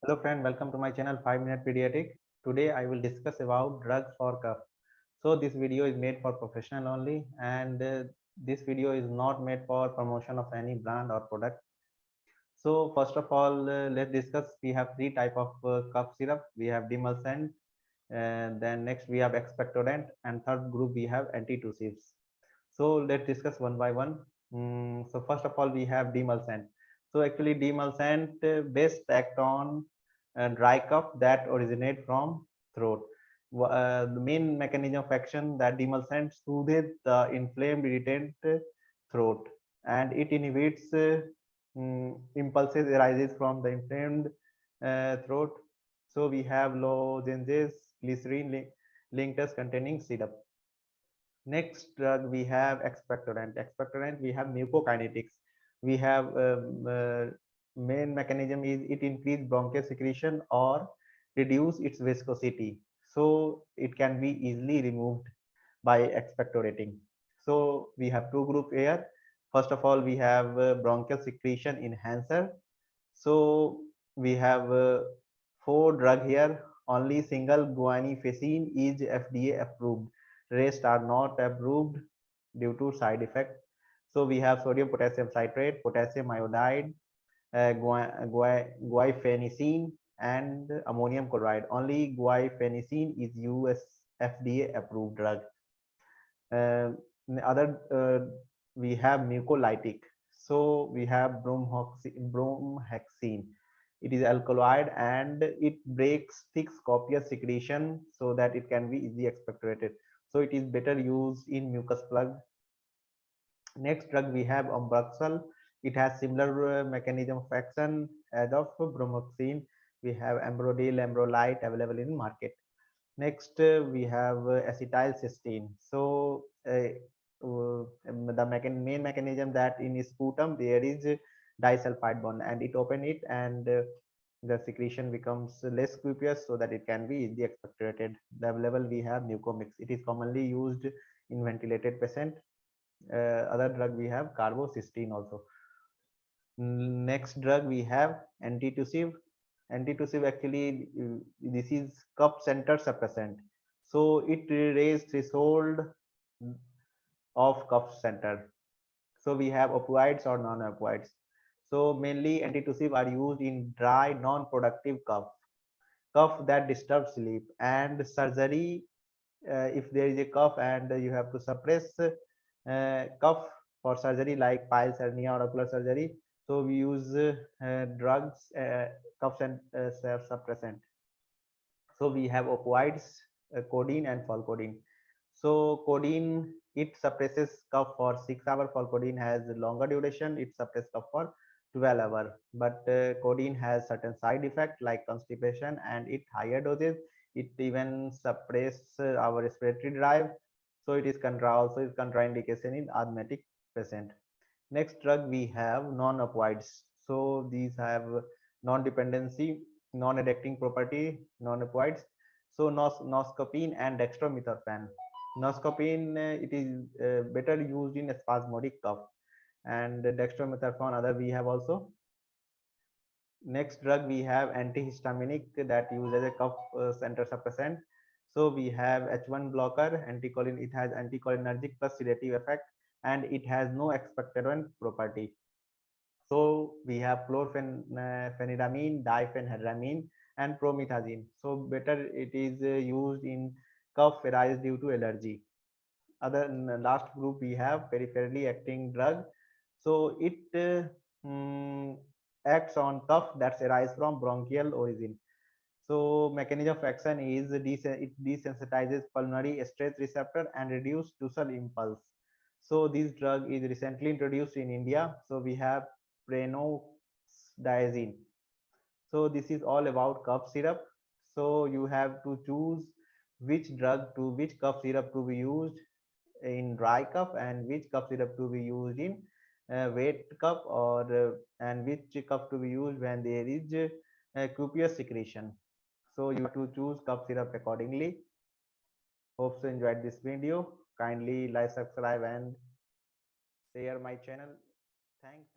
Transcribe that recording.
Hello friend, welcome to my channel 5 Minute Pediatric. Today I will discuss about drugs for cough. So this video is made for professional only and this video is not made for promotion of any brand or product. So first of all, let's discuss. We have three type of cough syrup. We have Demulcent, and then next we have Expectorant, and third group we have antitussives. So let's discuss one by one. So first of all, we have Demulcent. So actually, Demulcent best act on dry cough that originate from throat. The main mechanism of action that Demulcent soothes the inflamed, irritant throat, and it inhibits impulses arises from the inflamed throat. So we have lozenges, glycerin linctus containing syrup. Next drug we have expectorant. Expectorant we have mucokinetics. We have main mechanism is it increase bronchial secretion or reduce its viscosity. So it can be easily removed by expectorating. So we have two group here. First of all, we have bronchial secretion enhancer. So we have four drug here. Only single guanifacine is FDA approved. Rest are not approved due to side effect. So we have sodium potassium citrate, potassium iodide, guaifenesin, and ammonium chloride. Only guaifenesin is US FDA approved drug. Other we have mucolytic. So we have bromhexine. It is alkaloid and it breaks thick copious secretion so that it can be easily expectorated. So it is better used in mucus plug. Next drug we have Ombraxal. It has similar mechanism of action as of bromoxine. We have Ambrodil, Ambrolite available in market. Next, we have acetyl cysteine. So, the main mechanism that in sputum there is disulfide bond, and it open it, and the secretion becomes less copious, so that it can be easily expectorated. The available we have Mucomix. It is commonly used in ventilated patient. Other drug we have carbocysteine also. Next drug we have antitussive. Antitussive actually this is cup center suppressant. So it raise threshold of cup center. So we have opioids or non-opioids. So mainly antitussive are used in dry non-productive cough that disturbs sleep and surgery. If there is a cough and you have to suppress cough for surgery like piles hernia or ocular surgery, so we use drugs, cough and suppressant. So we have opioids, codeine and folcodeine. So codeine, it suppresses cough for 6 hours. Folcodeine has longer duration, it suppresses cough for 12 hours. But codeine has certain side effect like constipation, and it higher doses it even suppress our respiratory drive. So it is also is contraindication in asthmatic patient. Next drug we have non-opioids. So these have non-dependency, non-addicting property, non-opioids. So noscapine and dextromethorphan. Noscapine it is better used in spasmodic cough, and dextromethorphan other we have also. Next drug we have antihistaminic that used as a cough center suppressant. So we have H1 blocker, anticholinergic. It has anticholinergic plus sedative effect, and it has no expectorant property. So we have chlorpheniramine, diphenhydramine, and promethazine. So better it is used in cough arise due to allergy. Other last group we have peripherally acting drug. So it acts on cough that arise from bronchial origin. So mechanism of action is it desensitizes pulmonary stress receptor and reduce tussle impulse. So this drug is recently introduced in India. So we have prenoxidazine. So this is all about cough syrup. So you have to choose which cough syrup to be used in dry cough, and which cough syrup to be used in wet cough, or and which cough to be used when there is copious secretion. So you have to choose cough syrup accordingly. Hope you enjoyed this video. Kindly like, subscribe, and share my channel. Thanks.